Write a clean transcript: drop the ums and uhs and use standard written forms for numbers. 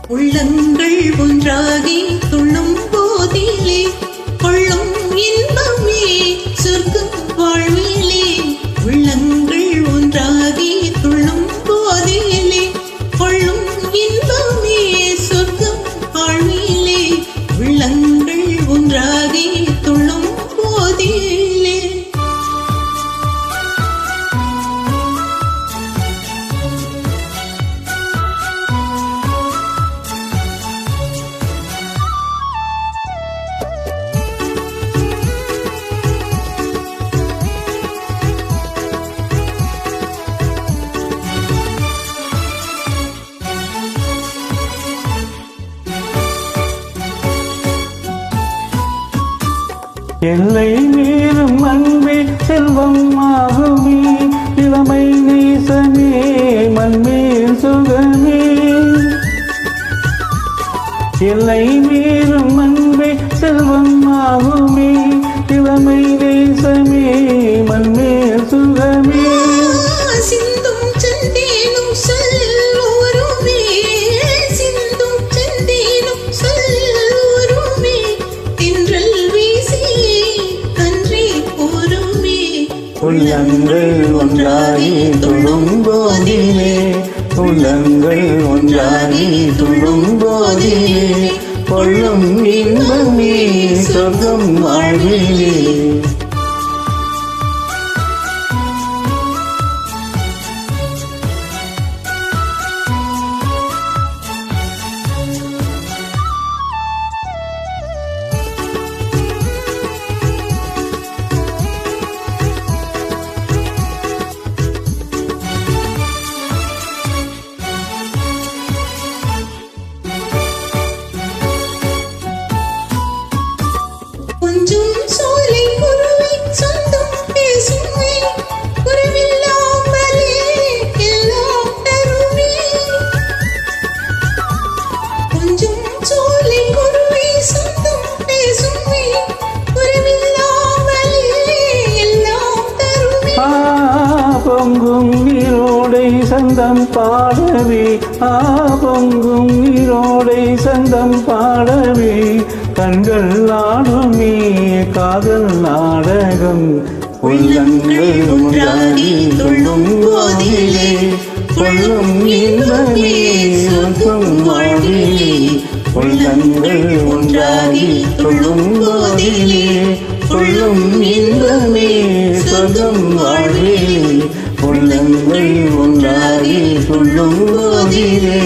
உள்ளங்கள் ஒன்றாகி துள்ளும் போதிலே கொள்ளும் இன்பமே சொர்க்கம் வாழ்விலே. உள்ளங்கள் ஒன்றாகி துள்ளும் போதிலே கொள்ளும் இன்பமே சொர்க்கம் வாழ்விலே. உள்ளங்கள் ஒன்றாகி துள்ளும் போதிலே. எல்லை மீறும் அன்பே செல்வம் ஆகுமே, இளமை நேசமே மண்மேல் சுகமே. எல்லை மீறும் அன்பே செல்வம் ஆகுமே, இளமை நேசமே மண்மேல் சுகமே. சிந்தும் செந்தேனும் சொல்லூருமே, சிந்தும் செந்தேனும் சொல்லூருமே. தென்றல் உள்ளங்கள் ஒன்றாகி துள்ளும் போதிலே, உள்ளங்கள் ஒன்றாகி துள்ளும் போதிலே கொள்ளும் இன்பமே சொர்க்கம் வாழ்விலே. கொஞ்சம் சோலை குருவி சொந்தம் பேசுமே, குருவில்லாமலே எல்லாம் தருமே. கொஞ்சம் சோலை குருவி சொந்தம் பேசுமே, குருவில்லாமலே எல்லாம் தருமே. பொங்கும் நீரோடை சந்தம் பாடவே, பொங்கும் நீரோடை சந்தம் பாடவே கண்கள் நாடுமே காதல் நாடகம். உள்ளங்கள் ஒன்றாகி துள்ளும் போதிலே கொள்ளும் இன்பமே சொர்க்கம் வாழ்விலே. உள்ளங்கள் ஒன்றாகி துள்ளும் போதிலே கொள்ளும் இன்பமே சொர்க்கம் வாழ்விலே. உள்ளங்கள் ஒன்றாகி துள்ளும் போதிலே